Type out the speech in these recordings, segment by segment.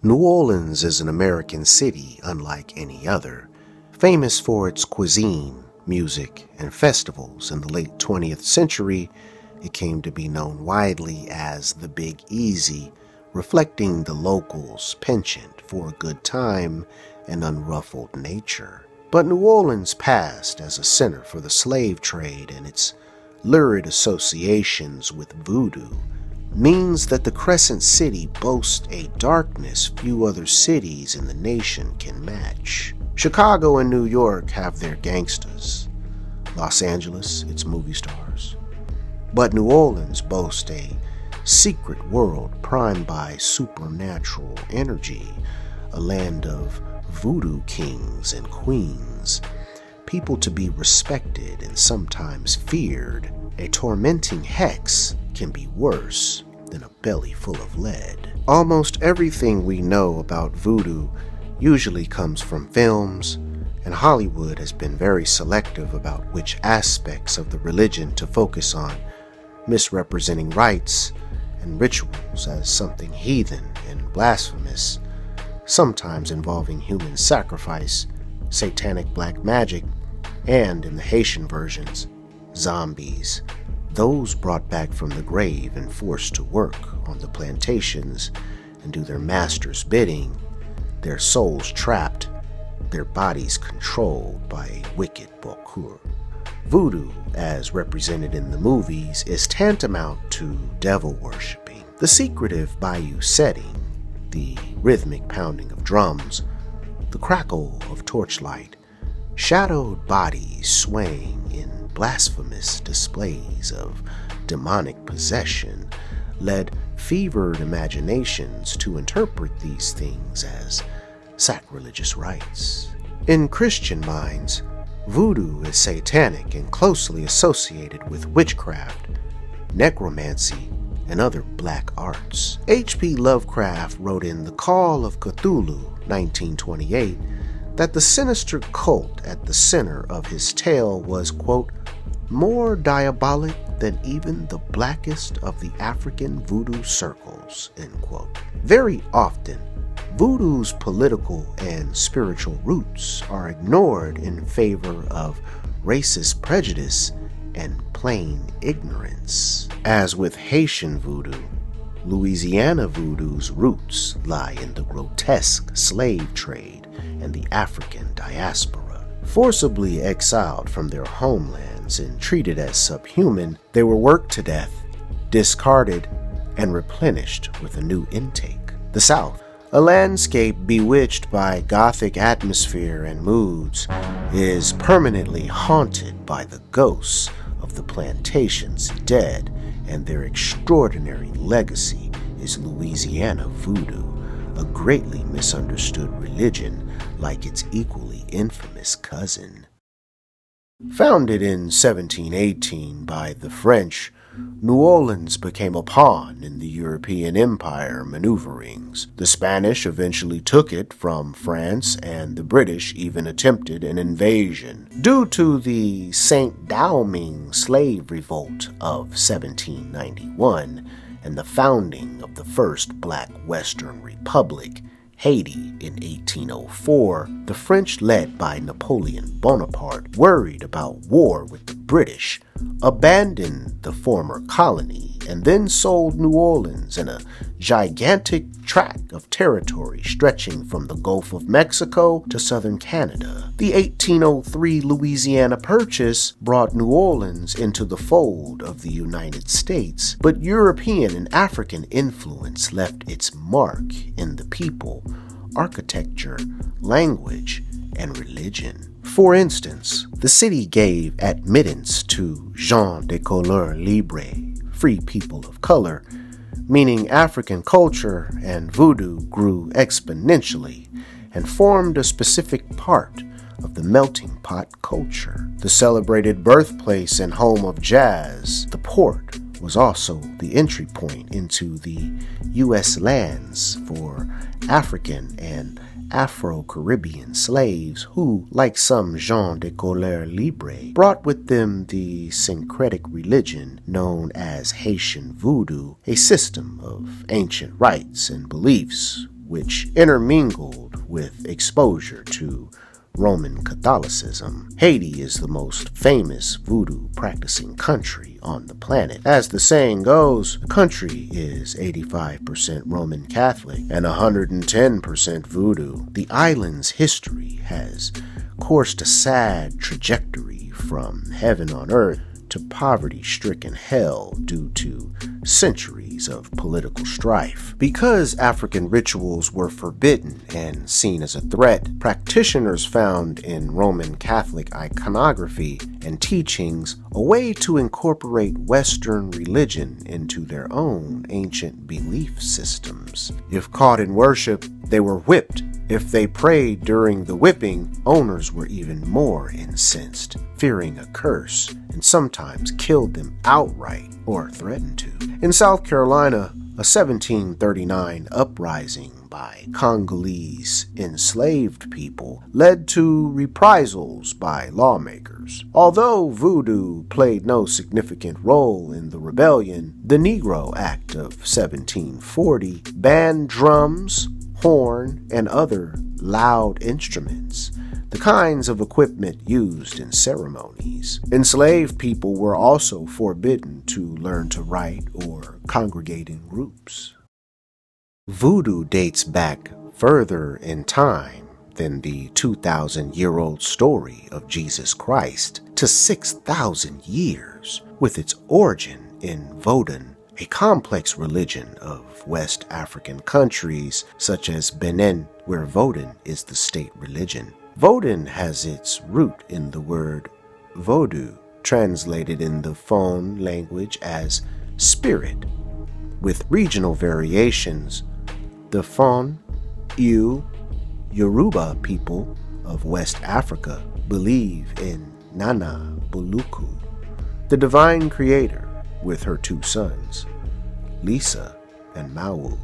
New Orleans is an American city unlike any other, famous for its cuisine, music, and festivals. In the late 20th century, it came to be known widely as the Big Easy, reflecting the locals' penchant for a good time and unruffled nature. But New Orleans' past as a center for the slave trade and its lurid associations with voodoo means that the Crescent City boasts a darkness few other cities in the nation can match. Chicago and New York have their gangsters. Los Angeles, its movie stars. But New Orleans boasts a secret world primed by supernatural energy, a land of voodoo kings and queens, people to be respected and sometimes feared. A tormenting hex can be worse than a belly full of lead. Almost everything we know about voodoo usually comes from films, and Hollywood has been very selective about which aspects of the religion to focus on, misrepresenting rites and rituals as something heathen and blasphemous, sometimes involving human sacrifice, satanic black magic, and in the Haitian versions, zombies, those brought back from the grave and forced to work on the plantations and do their master's bidding, their souls trapped, their bodies controlled by a wicked Bokur. Voodoo, as represented in the movies, is tantamount to devil worshipping. The secretive bayou setting, the rhythmic pounding of drums, the crackle of torchlight, shadowed bodies swaying in blasphemous displays of demonic possession led fevered imaginations to interpret these things as sacrilegious rites. In Christian minds, voodoo is satanic and closely associated with witchcraft, necromancy, and other black arts. H.P. Lovecraft wrote in The Call of Cthulhu, 1928, that the sinister cult at the center of his tale was, quote, more diabolic than even the blackest of the African voodoo circles, end quote. Very often, voodoo's political and spiritual roots are ignored in favor of racist prejudice and plain ignorance. As with Haitian voodoo, Louisiana voodoo's roots lie in the grotesque slave trade and the African diaspora. Forcibly exiled from their homelands and treated as subhuman, they were worked to death, discarded, and replenished with a new intake. The South, a landscape bewitched by Gothic atmosphere and moods, is permanently haunted by the ghosts of the plantation's dead, and their extraordinary legacy is Louisiana Voodoo, a greatly misunderstood religion like its equally infamous cousin. Founded in 1718 by the French, New Orleans became a pawn in the European Empire maneuverings. The Spanish eventually took it from France, and the British even attempted an invasion. Due to the Saint Domingue slave revolt of 1791 and the founding of the first Black Western Republic, Haiti, in 1804, the French, led by Napoleon Bonaparte, worried about war with the British, abandoned the former colony and then sold New Orleans in a gigantic tract of territory stretching from the Gulf of Mexico to southern Canada. The 1803 Louisiana Purchase brought New Orleans into the fold of the United States, but European and African influence left its mark in the people, architecture, language, and religion. For instance, the city gave admittance to gens de couleur libre, free people of color, meaning African culture and voodoo grew exponentially and formed a specific part of the melting pot culture. The celebrated birthplace and home of jazz, the port was also the entry point into the U.S. lands for African and Afro-Caribbean slaves who, like some gens de couleur libre, brought with them the syncretic religion known as Haitian Voodoo, a system of ancient rites and beliefs which intermingled with exposure to Roman Catholicism. Haiti is the most famous voodoo practicing country on the planet. As the saying goes, the country is 85% Roman Catholic and 110% voodoo. The island's history has coursed a sad trajectory from heaven on earth to poverty-stricken hell due to centuries of political strife. Because African rituals were forbidden and seen as a threat, practitioners found in Roman Catholic iconography and teachings a way to incorporate Western religion into their own ancient belief systems. If caught in worship, they were whipped. If they prayed during the whipping, owners were even more incensed, fearing a curse, and sometimes killed them outright or threatened to. In South Carolina, a 1739 uprising by Congolese enslaved people led to reprisals by lawmakers. Although voodoo played no significant role in the rebellion, the Negro Act of 1740 banned drums, horn, and other loud instruments, the kinds of equipment used in ceremonies. Enslaved people were also forbidden to learn to write or congregate in groups. Voodoo dates back further in time than the 2,000-year-old story of Jesus Christ to 6,000 years, with its origin in Vodun, a complex religion of West African countries such as Benin, where Vodun is the state religion. Vodun has its root in the word Vodou, translated in the Fon language as spirit. With regional variations, the Fon, Ewe, Yoruba people of West Africa believe in Nana Buluku, the divine creator, with her two sons. Lisa and Mau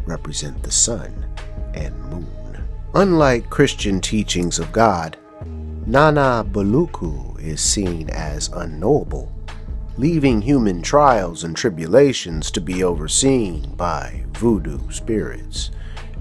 represent the sun and moon. Unlike Christian teachings of God, Nana Buluku is seen as unknowable, leaving human trials and tribulations to be overseen by voodoo spirits,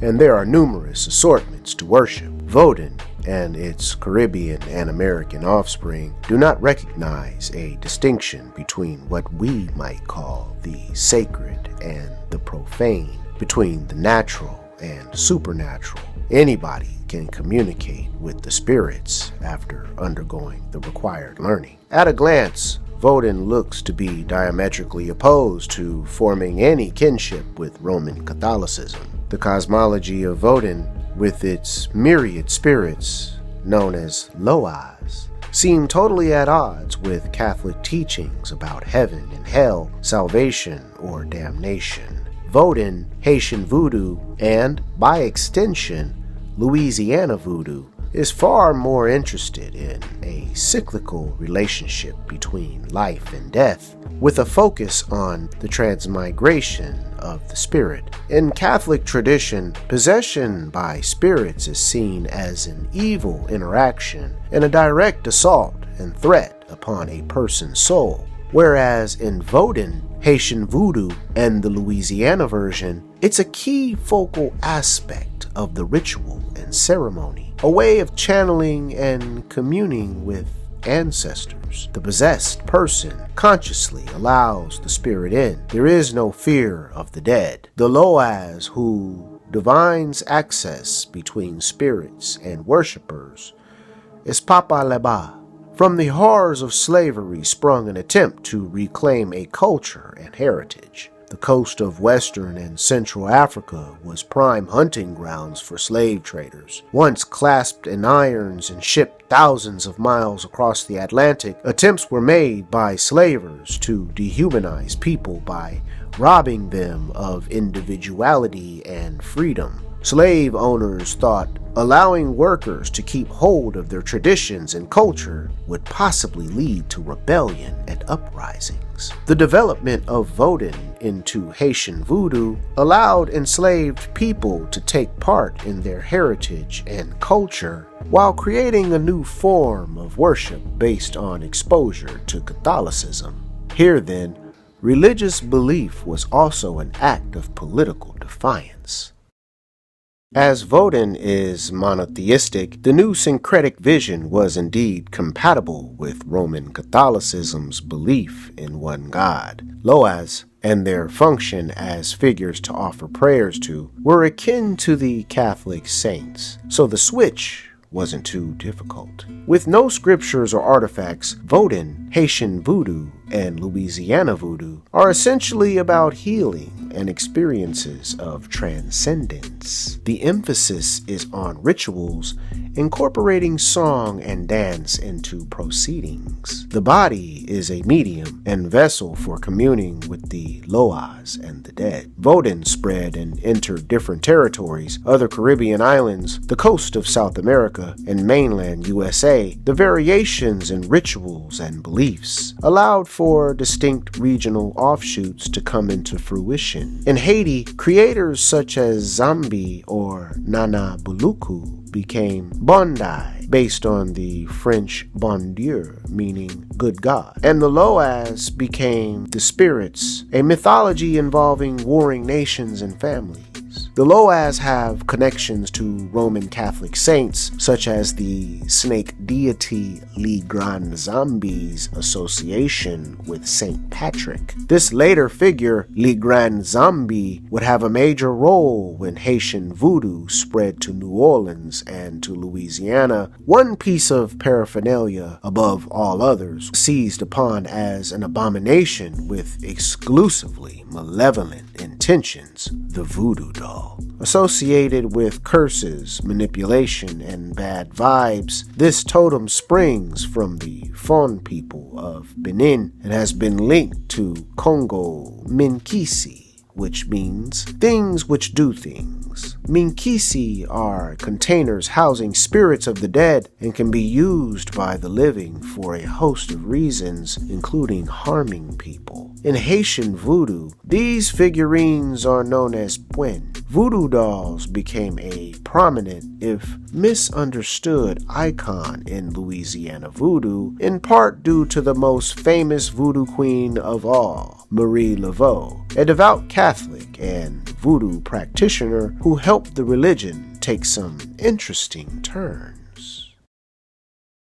and there are numerous assortments to worship. Vodun and its Caribbean and American offspring do not recognize a distinction between what we might call the sacred and the profane, between the natural and supernatural. Anybody can communicate with the spirits after undergoing the required learning. At a glance, Vodun looks to be diametrically opposed to forming any kinship with Roman Catholicism. The cosmology of Vodun, with its myriad spirits, known as Loas, seem totally at odds with Catholic teachings about heaven and hell, salvation or damnation. Vodun, Haitian Voodoo, and, by extension, Louisiana Voodoo, is far more interested in a cyclical relationship between life and death, with a focus on the transmigration of the spirit. In Catholic tradition, possession by spirits is seen as an evil interaction and a direct assault and threat upon a person's soul, whereas in Vodun, Haitian Voodoo, and the Louisiana version, it's a key focal aspect of the ritual and ceremony, a way of channeling and communing with ancestors. The possessed person consciously allows the spirit in. There is no fear of the dead. The Loas, who divines access between spirits and worshippers, is Papa Leba. From the horrors of slavery sprung an attempt to reclaim a culture and heritage. The coast of Western and Central Africa was prime hunting grounds for slave traders. Once clasped in irons and shipped thousands of miles across the Atlantic, attempts were made by slavers to dehumanize people by robbing them of individuality and freedom. Slave owners thought allowing workers to keep hold of their traditions and culture would possibly lead to rebellion and uprisings. The development of Vodun into Haitian Voodoo allowed enslaved people to take part in their heritage and culture while creating a new form of worship based on exposure to Catholicism. Here then, religious belief was also an act of political defiance. As Vodun is monotheistic, the new syncretic vision was indeed compatible with Roman Catholicism's belief in one god. Loas, and their function as figures to offer prayers to, were akin to the Catholic saints, so the switch wasn't too difficult. With no scriptures or artifacts, Vodun, Haitian Voodoo, and Louisiana Voodoo are essentially about healing and experiences of transcendence. The emphasis is on rituals, incorporating song and dance into proceedings. The body is a medium and vessel for communing with the Loas and the dead. Vodun spread and entered different territories, other Caribbean islands, the coast of South America, and mainland USA. The variations in rituals and beliefs allowed for distinct regional offshoots to come into fruition. In Haiti, creators such as Samedi or Nana Buluku became Bondi, based on the French bon Dieu, meaning good God. And the Loas became the spirits, a mythology involving warring nations and families. The Loas have connections to Roman Catholic saints, such as the snake deity Le Grand Zombies association with Saint Patrick. This later figure, Le Grand Zombie, would have a major role when Haitian Voodoo spread to New Orleans and to Louisiana. One piece of paraphernalia, above all others, seized upon as an abomination with exclusively malevolent intentions, the voodoo doll. Associated with curses, manipulation, and bad vibes, this totem springs from the Fon people of Benin and has been linked to Congo Minkisi, which means things which do things. Minkisi are containers housing spirits of the dead and can be used by the living for a host of reasons, including harming people. In Haitian Voodoo, these figurines are known as Pwen. Voodoo dolls became a prominent, if misunderstood, icon in Louisiana Voodoo, in part due to the most famous voodoo queen of all, Marie Laveau, a devout Catholic and voodoo practitioner who helped the religion take some interesting turns.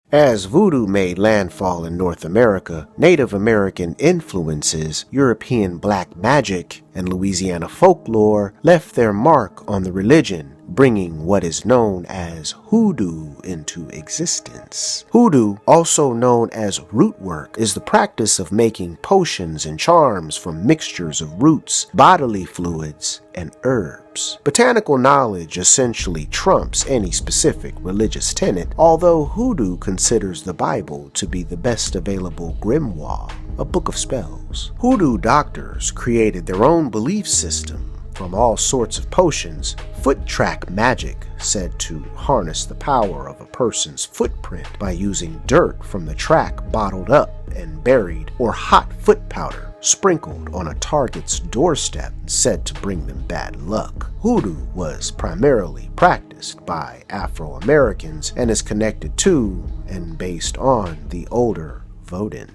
As voodoo made landfall in North America, Native American influences, European black magic, and Louisiana folklore left their mark on the religion, bringing what is known as hoodoo into existence. Hoodoo, also known as root work, is the practice of making potions and charms from mixtures of roots, bodily fluids, and herbs. Botanical knowledge essentially trumps any specific religious tenet, although hoodoo considers the Bible to be the best available grimoire, a book of spells. Hoodoo doctors created their own belief system from all sorts of potions. Foot track magic, said to harness the power of a person's footprint by using dirt from the track bottled up and buried, or hot foot powder sprinkled on a target's doorstep, said to bring them bad luck. Hoodoo was primarily practiced by Afro-Americans and is connected to and based on the older Vodun.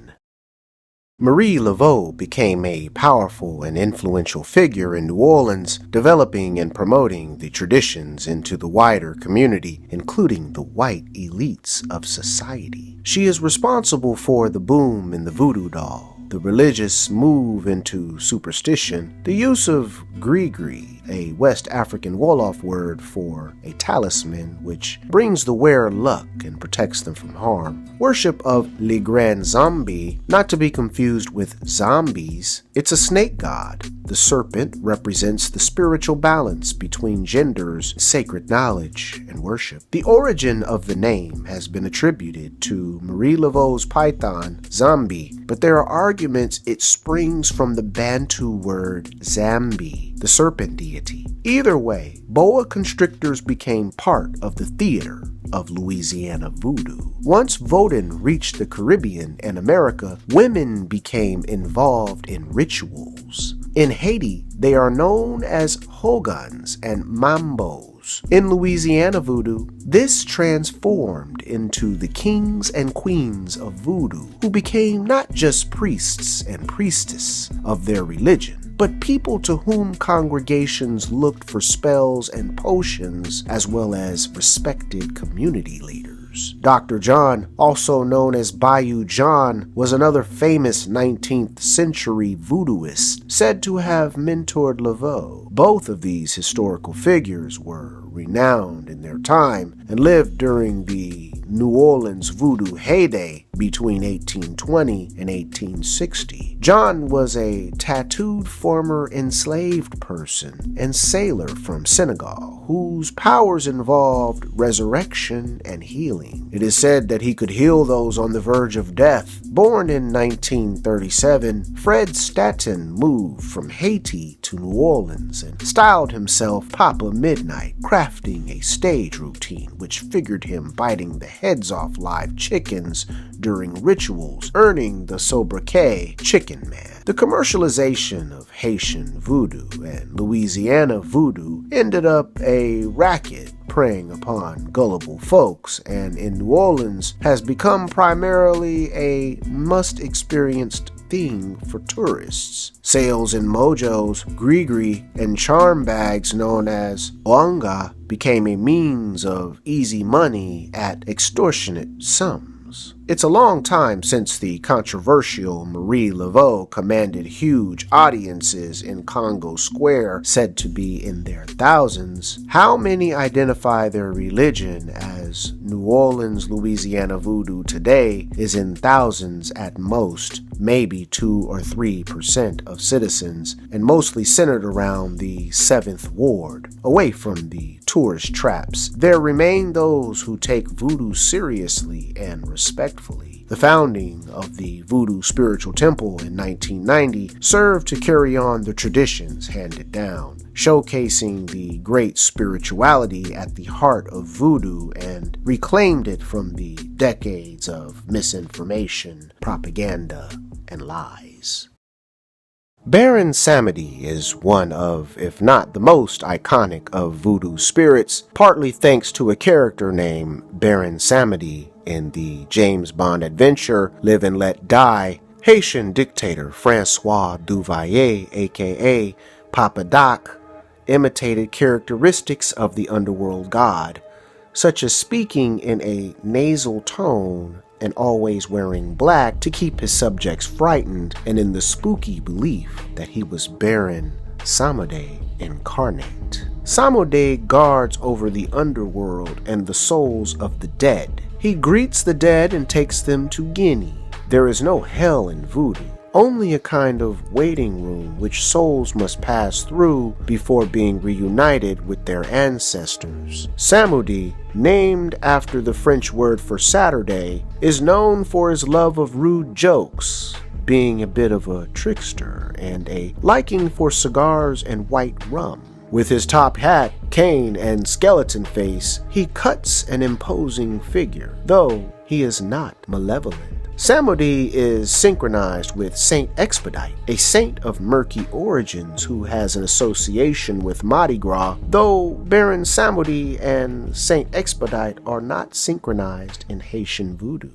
Marie Laveau became a powerful and influential figure in New Orleans, developing and promoting the traditions into the wider community, including the white elites of society. She is responsible for the boom in the voodoo doll, the religious move into superstition, the use of gris-gris, a West African Wolof word for a talisman which brings the wearer luck and protects them from harm, worship of Le Grand Zombie, not to be confused with zombies. It's a snake god. The serpent represents the spiritual balance between genders, sacred knowledge, and worship. The origin of the name has been attributed to Marie Laveau's python, Zombie, but there are arguments it springs from the Bantu word Zambi, the serpent deity. Either way, boa constrictors became part of the theater of Louisiana Voodoo. Once Vodun reached the Caribbean and America, women became involved in rituals. In Haiti, they are known as hogans and mambos. heroes. In Louisiana Voodoo, this transformed into the kings and queens of voodoo, who became not just priests and priestesses of their religion, but people to whom congregations looked for spells and potions, as well as respected community leaders. Dr. John, also known as Bayou John, was another famous 19th century voodooist, said to have mentored Laveau. Both of these historical figures were renowned in their time and lived during the New Orleans voodoo heyday between 1820 and 1860. John was a tattooed former enslaved person and sailor from Senegal, whose powers involved resurrection and healing. It is said that he could heal those on the verge of death. Born in 1937, Fred Staten moved from Haiti to New Orleans and styled himself Papa Midnight, crafting a stage routine which figured him biting the heads off live chickens during rituals, earning the sobriquet Chicken Man. The commercialization of Haitian voodoo and Louisiana voodoo ended up a racket preying upon gullible folks, and in New Orleans has become primarily a must-experienced thing for tourists. Sales in mojos, gree-gree, and charm bags known as oanga became a means of easy money at extortionate sums. It's a long time since the controversial Marie Laveau commanded huge audiences in Congo Square, said to be in their thousands. How many identify their religion as New Orleans, Louisiana Voodoo today is in thousands at most, maybe 2 or 3% of citizens, and mostly centered around the 7th Ward, away from the tourist traps. There remain those who take voodoo seriously and respectfully. The founding of the Voodoo Spiritual Temple in 1990 served to carry on the traditions handed down, showcasing the great spirituality at the heart of voodoo, and reclaimed it from the decades of misinformation, propaganda, and lies. Baron Samedi is one of, if not the most iconic of voodoo spirits, partly thanks to a character named Baron Samedi in the James Bond adventure Live and Let Die. Haitian dictator Francois Duvalier, aka Papa Doc, imitated characteristics of the underworld god, such as speaking in a nasal tone and always wearing black to keep his subjects frightened, and in the spooky belief that he was Baron Samedi incarnate. Samedi guards over the underworld and the souls of the dead. He greets the dead and takes them to Guinea. There is no hell in voodoo, only a kind of waiting room which souls must pass through before being reunited with their ancestors. Samedi, named after the French word for Saturday, is known for his love of rude jokes, being a bit of a trickster, and a liking for cigars and white rum. With his top hat, cane, and skeleton face, he cuts an imposing figure, though he is not malevolent. Samedi is synchronized with Saint Expedite, a saint of murky origins who has an association with Mardi Gras, though Baron Samedi and Saint Expedite are not synchronized in Haitian voodoo.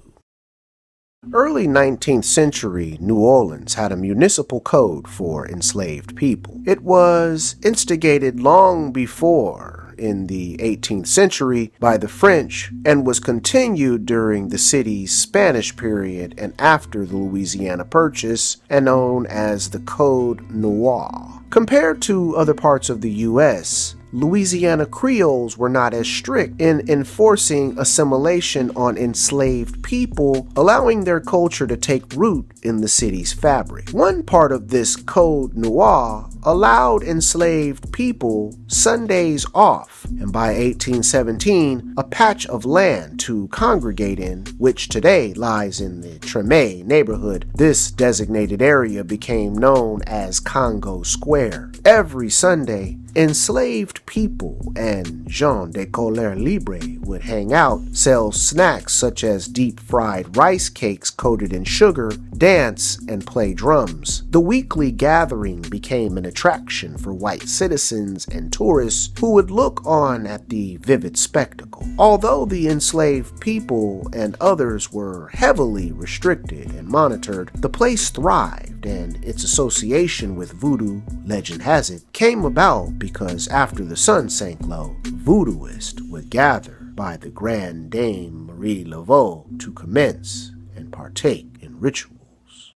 Early 19th century New Orleans had a municipal code for enslaved people. It was instigated long before, in the 18th century, by the French, and was continued during the city's Spanish period and after the Louisiana Purchase, and known as the Code Noir. Compared to other parts of the U.S., Louisiana Creoles were not as strict in enforcing assimilation on enslaved people, allowing their culture to take root in the city's fabric. One part of this Code Noir allowed enslaved people Sundays off, and by 1817, a patch of land to congregate in, which today lies in the Treme neighborhood. This designated area became known as Congo Square. Every Sunday, enslaved people and gens de couleur libre would hang out, sell snacks such as deep-fried rice cakes coated in sugar, dance, and play drums. The weekly gathering became an attraction for white citizens and tourists who would look on at the vivid spectacle. Although the enslaved people and others were heavily restricted and monitored, the place thrived, and its association with voodoo, legend has it, came about because after the sun sank low, voodooists would gather by the Grande Dame Marie Laveau to commence and partake in rituals.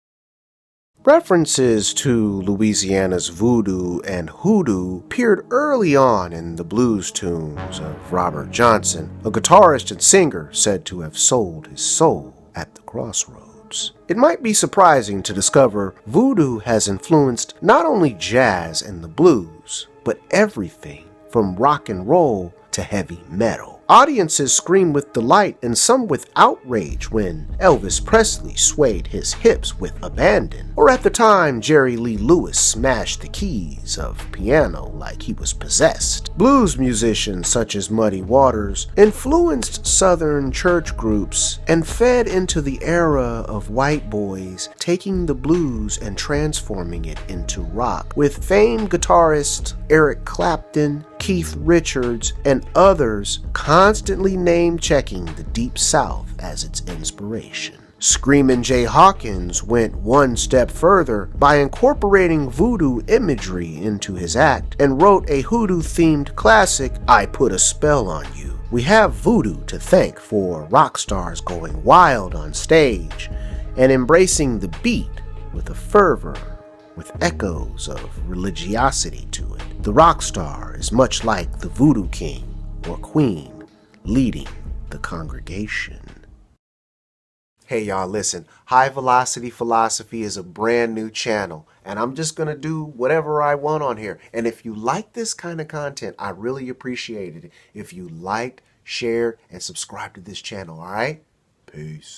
References to Louisiana's voodoo and hoodoo appeared early on in the blues tunes of Robert Johnson, a guitarist and singer said to have sold his soul at the crossroads. It might be surprising to discover voodoo has influenced not only jazz and the blues, but everything from rock and roll to heavy metal. Audiences screamed with delight and some with outrage when Elvis Presley swayed his hips with abandon, or at the time Jerry Lee Lewis smashed the keys of piano like he was possessed. Blues musicians such as Muddy Waters influenced Southern church groups and fed into the era of white boys taking the blues and transforming it into rock, with famed guitarist Eric Clapton, Keith Richards, and others constantly name-checking the Deep South as its inspiration. Screamin' Jay Hawkins went one step further by incorporating voodoo imagery into his act and wrote a hoodoo-themed classic, I Put a Spell on You. We have voodoo to thank for rock stars going wild on stage and embracing the beat with a fervor with echoes of religiosity to it. The rock star is much like the voodoo king or queen leading the congregation. Hey y'all, listen, High Velocity Philosophy is a brand new channel, and I'm just gonna do whatever I want on here. And if you like this kind of content, I really appreciate it if you liked, shared, and subscribed to this channel, alright? Peace.